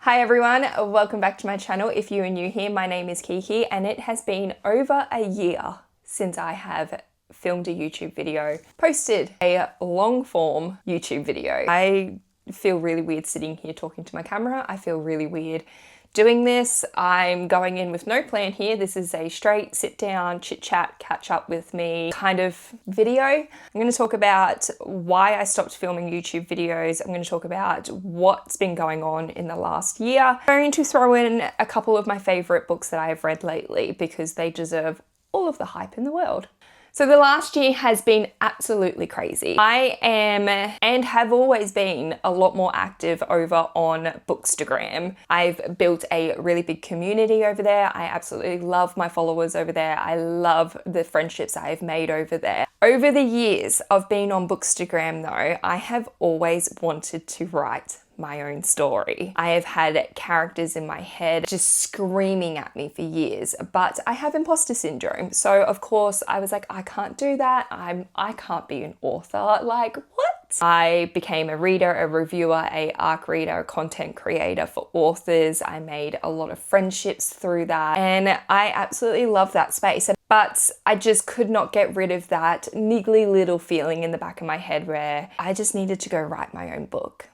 Hi everyone, welcome back to my channel. If you are new here, my name is Kiki and it has been over a year since I have filmed a YouTube video, posted a long form YouTube video. I feel really weird sitting here talking to my camera. I feel really weird doing this. I'm going in with no plan here. This is a straight sit down, chit chat, catch up with me kind of video. I'm going to talk about why I stopped filming YouTube videos. I'm going to talk about what's been going on in the last year. I'm going to throw in a couple of my favorite books that I have read lately because they deserve all of the hype in the world. So the last year has been absolutely crazy. I am and have always been a lot more active over on Bookstagram. I've built a really big community over there. I absolutely love my followers over there. I love the friendships I have made over there. Over the years of being on Bookstagram though, I have always wanted to write my own story. I have had characters in my head just screaming at me for years, but I have imposter syndrome. So of course I was like, I can't do that. I can't be an author. Like, what? I became a reader, a reviewer, a ARC reader, a content creator for authors. I made a lot of friendships through that and I absolutely love that space. But I just could not get rid of that niggly little feeling in the back of my head where I just needed to go write my own book.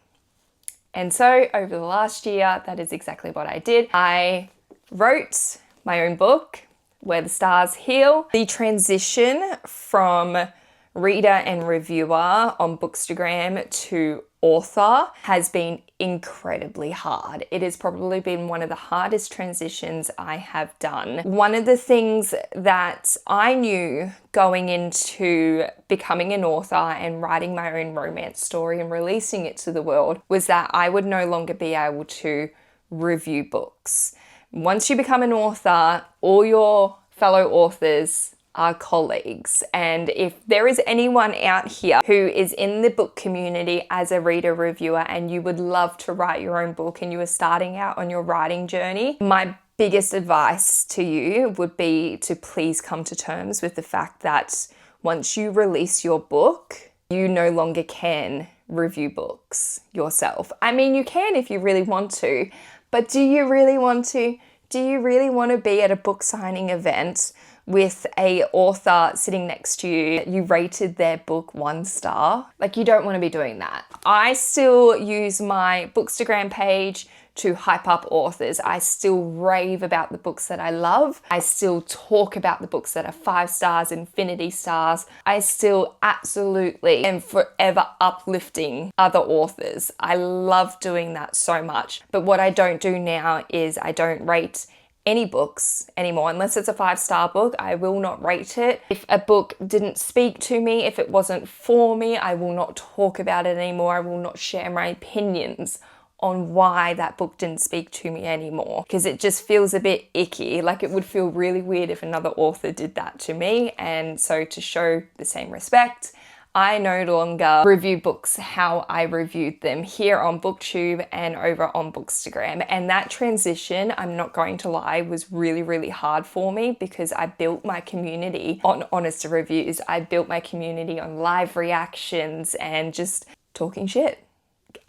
And so over the last year, that is exactly what I did. I wrote my own book, Where the Stars Heal. The transition from reader and reviewer on Bookstagram to author has been incredibly hard. It has probably been one of the hardest transitions I have done. One of the things that I knew going into becoming an author and writing my own romance story and releasing it to the world was that I would no longer be able to review books. Once you become an author, all your fellow authors are colleagues. And if there is anyone out here who is in the book community as a reader reviewer and you would love to write your own book and you are starting out on your writing journey, my biggest advice to you would be to please come to terms with the fact that once you release your book, you no longer can review books yourself. I mean, you can if you really want to, but do you really want to? Do you really want to be at a book signing event with a author sitting next to you, you rated their book 1 star? Like, you don't want to be doing that. I still use my Bookstagram page to hype up authors. I still rave about the books that I love. I still talk about the books that are 5 stars, infinity stars. I still absolutely am forever uplifting other authors. I love doing that so much. But what I don't do now is I don't rate any books anymore. Unless it's a 5-star book, I will not rate it. If a book didn't speak to me, if it wasn't for me, I will not talk about it anymore. I will not share my opinions on why that book didn't speak to me anymore, because it just feels a bit icky. Like, it would feel really weird if another author did that to me. And so to show the same respect, I no longer review books how I reviewed them here on BookTube and over on Bookstagram. And that transition, I'm not going to lie, was really, really hard for me because I built my community on honest reviews. I built my community on live reactions and just talking shit.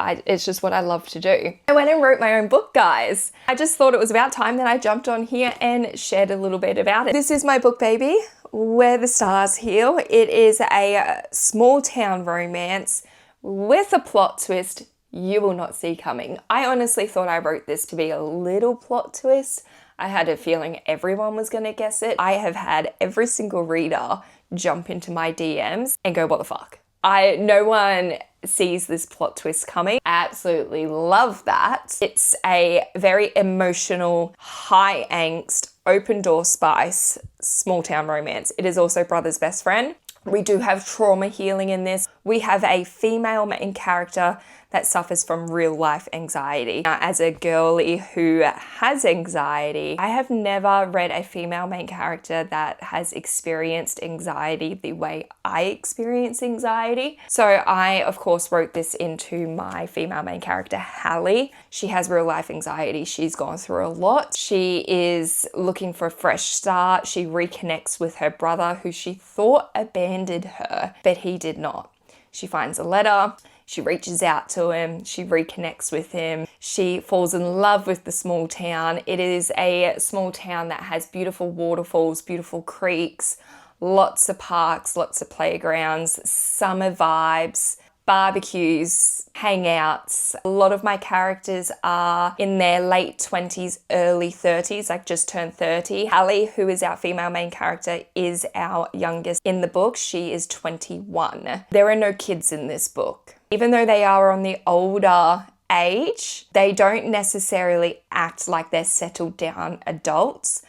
It's just what I love to do. I went and wrote my own book, guys. I just thought it was about time that I jumped on here and shared a little bit about it. This is my book, baby, Where the Stars Heal. It is a small town romance with a plot twist you will not see coming. I honestly thought I wrote this to be a little plot twist. I had a feeling everyone was going to guess it. I have had every single reader jump into my DMs and go, what the fuck? No one sees this plot twist coming. I absolutely love that. It's a very emotional, high angst, open door spice, small town romance. It is also brother's best friend. We do have trauma healing in this. We have a female main character that suffers from real life anxiety. Now, as a girly who has anxiety, I have never read a female main character that has experienced anxiety the way I experience anxiety. So I, of course, wrote this into my female main character, Hallie. She has real life anxiety. She's gone through a lot. She is looking for a fresh start. She reconnects with her brother who she thought abandoned her, but he did not. She finds a letter. She reaches out to him. She reconnects with him. She falls in love with the small town. It is a small town that has beautiful waterfalls, beautiful creeks, lots of parks, lots of playgrounds, summer vibes, barbecues, hangouts. A lot of my characters are in their late 20s, early 30s, like just turned 30. Hallie, who is our female main character, is our youngest in the book. She is 21. There are no kids in this book. Even though they are on the older age, they don't necessarily act like they're settled down adults,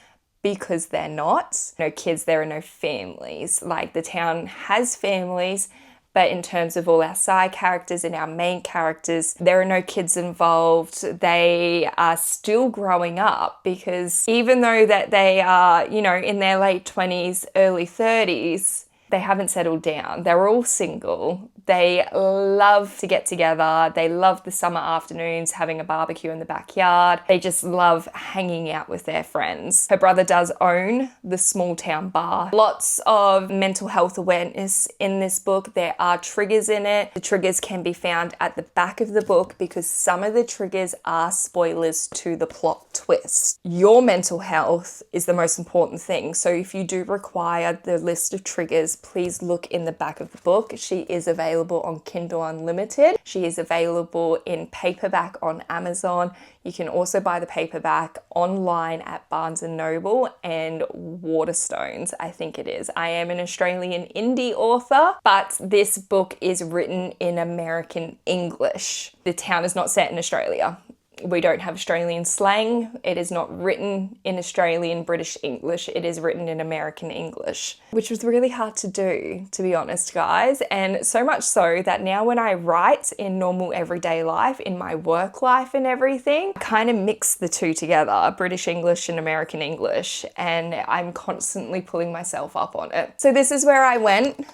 because they're not. No kids, there are no families. Like, the town has families, but in terms of all our side characters and our main characters, there are no kids involved. They are still growing up, because even though that they are, you know, in their late 20s, early 30s, they haven't settled down. They're all single. They love to get together. They love the summer afternoons, having a barbecue in the backyard. They just love hanging out with their friends. Her brother does own the small town bar. Lots of mental health awareness in this book. There are triggers in it. The triggers can be found at the back of the book, because some of the triggers are spoilers to the plot twist. Your mental health is the most important thing. So if you do require the list of triggers, please look in the back of the book. She is available on Kindle Unlimited. She is available in paperback on Amazon. You can also buy the paperback online at Barnes & Noble and Waterstones, I think it is. I am an Australian indie author, but this book is written in American English. The town is not set in Australia. We don't have Australian slang. It is not written in Australian British English. It is written in American English, which was really hard to do, to be honest, guys. And so much so that now when I write in normal everyday life, in my work life and everything, I kind of mix the two together, British English and American English, and I'm constantly pulling myself up on it. So this is where I went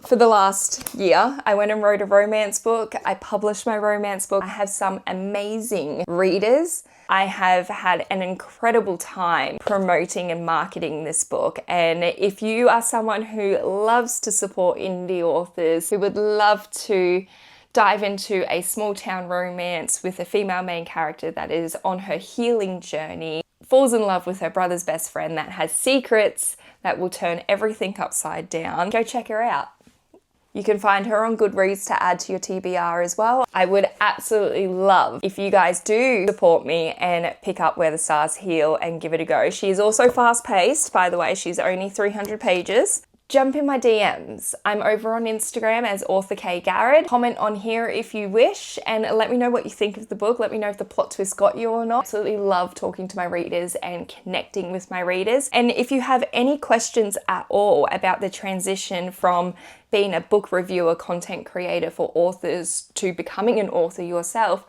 for the last year. I went and wrote a romance book. I published my romance book. I have some amazing readers. I have had an incredible time promoting and marketing this book. And if you are someone who loves to support indie authors, who would love to dive into a small town romance with a female main character that is on her healing journey, falls in love with her brother's best friend that has secrets that will turn everything upside down, go check her out. You can find her on Goodreads to add to your TBR as well. I would absolutely love if you guys do support me and pick up Where the Stars Heal and give it a go. She is also fast-paced, by the way. She's only 300 pages. Jump in my DMs. I'm over on Instagram as author K Garrod. Comment on here if you wish, and let me know what you think of the book. Let me know if the plot twist got you or not. I absolutely love talking to my readers and connecting with my readers. And if you have any questions at all about the transition from being a book reviewer, content creator for authors to becoming an author yourself,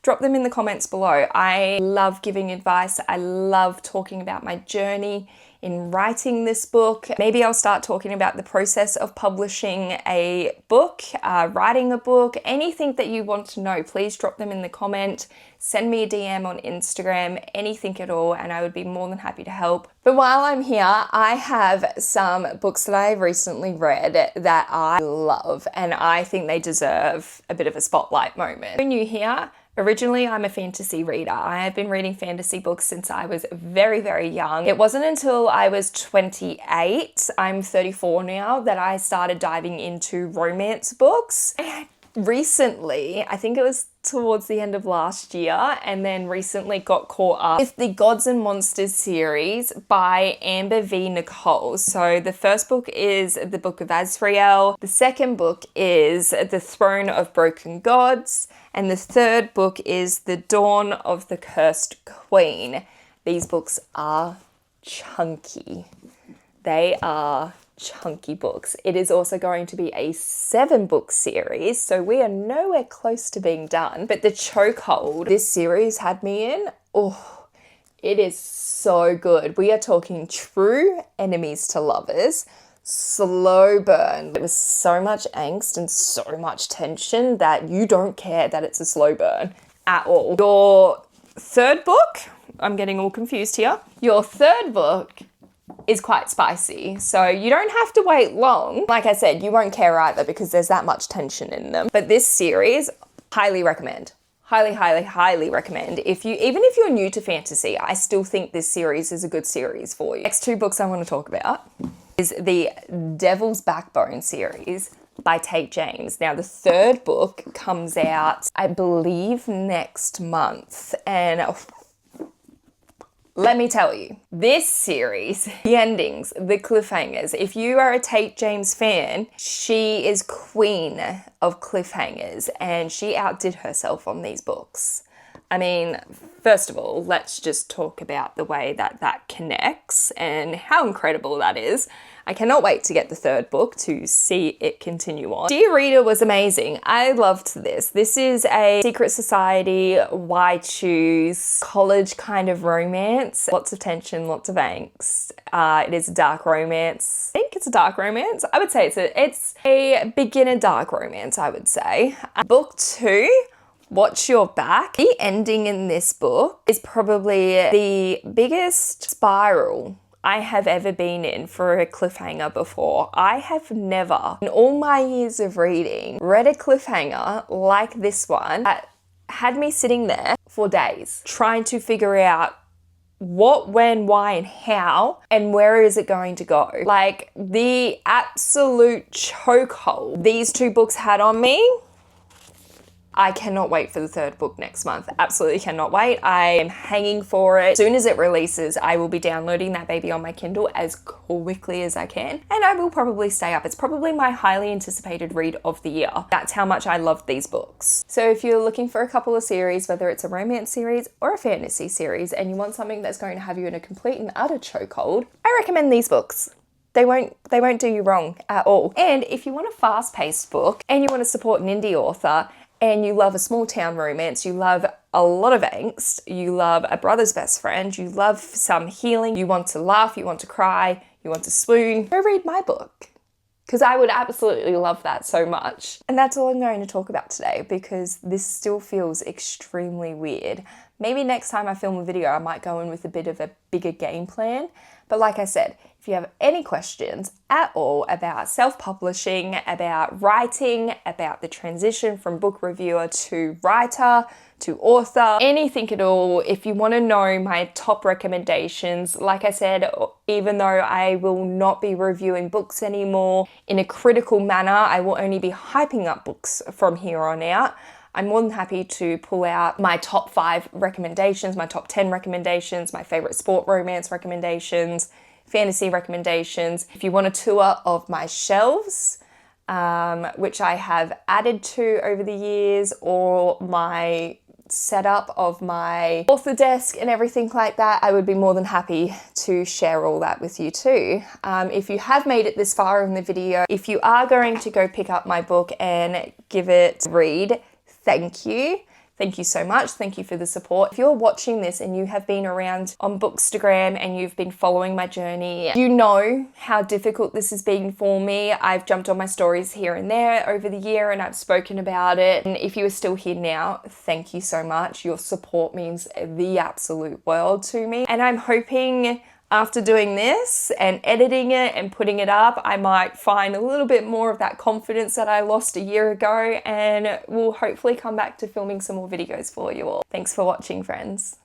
drop them in the comments below. I love giving advice. I love talking about my journey in writing this book. Maybe I'll start talking about the process of publishing a book, writing a book, anything that you want to know. Please drop them in the comment, send me a DM on Instagram, anything at all, and I would be more than happy to help. But while I'm here, I have some books that I've recently read that I love, and I think they deserve a bit of a spotlight moment. If you're new here, originally, I'm a fantasy reader. I have been reading fantasy books since I was very, very young. It wasn't until I was 28, I'm 34 now, that I started diving into romance books. Recently, I think it was towards the end of last year, and then recently got caught up with the Gods and Monsters series by Amber v. Nicole. So the first book is the Book of Azrael. The second book is The Throne of Broken Gods. And the third book is The Dawn of the Cursed Queen. These books are chunky. They are chunky books. It is also going to be a 7-book series, so we are nowhere close to being done. But the chokehold this series had me in, oh, it is so good. We are talking true enemies to lovers, slow burn. There was so much angst and so much tension that you don't care that it's a slow burn at all. Your third book, I'm getting all confused here. Your third book is quite spicy, so you don't have to wait long. Like I said, you won't care either because there's that much tension in them. But this series, highly recommend. Highly, highly, highly recommend. Even if you're new to fantasy, I still think this series is a good series for you. Next two books I want to talk about is the Devil's Backbone series by Tate James. Now, the third book comes out, I believe, next month. And let me tell you, this series, the endings, the cliffhangers, if you are a Tate James fan, she is queen of cliffhangers and she outdid herself on these books. I mean, first of all, let's just talk about the way that connects and how incredible that is. I cannot wait to get the third book to see it continue on. Dear Reader was amazing. I loved this. This is a secret society, why choose, college kind of romance. Lots of tension, lots of angst. It is a dark romance. I think it's a dark romance. I would say it's a beginner dark romance, I would say. Book 2. Watch Your Back. The ending in this book is probably the biggest spiral I have ever been in for a cliffhanger before. I have never, in all my years of reading, read a cliffhanger like this one that had me sitting there for days trying to figure out what, when, why, and how, and where is it going to go. Like, the absolute chokehold these two books had on me. I cannot wait for the third book next month. Absolutely cannot wait. I am hanging for it. As soon as it releases, I will be downloading that baby on my Kindle as quickly as I can. And I will probably stay up. It's probably my highly anticipated read of the year. That's how much I love these books. So if you're looking for a couple of series, whether it's a romance series or a fantasy series, and you want something that's going to have you in a complete and utter chokehold, I recommend these books. They won't do you wrong at all. And if you want a fast-paced book and you want to support an indie author, and you love a small town romance, you love a lot of angst, you love a brother's best friend, you love some healing, you want to laugh, you want to cry, you want to swoon, go read my book. Because I would absolutely love that so much. And that's all I'm going to talk about today because this still feels extremely weird. Maybe next time I film a video, I might go in with a bit of a bigger game plan. But like I said, if you have any questions at all about self-publishing, about writing, about the transition from book reviewer to writer, to author, anything at all, if you want to know my top recommendations, like I said, even though I will not be reviewing books anymore in a critical manner, I will only be hyping up books from here on out. I'm more than happy to pull out my top 5 recommendations, my top 10 recommendations, my favorite sport romance recommendations, fantasy recommendations. If you want a tour of my shelves, which I have added to over the years, or my setup of my author desk and everything like that, I would be more than happy to share all that with you too. If you have made it this far in the video, if you are going to go pick up my book and give it a read, thank you. Thank you so much. Thank you for the support. If you're watching this and you have been around on Bookstagram and you've been following my journey, you know how difficult this has been for me. I've jumped on my stories here and there over the year and I've spoken about it. And if you are still here now, thank you so much. Your support means the absolute world to me. And I'm hoping after doing this and editing it and putting it up, I might find a little bit more of that confidence that I lost a year ago, and we'll hopefully come back to filming some more videos for you all. Thanks for watching, friends.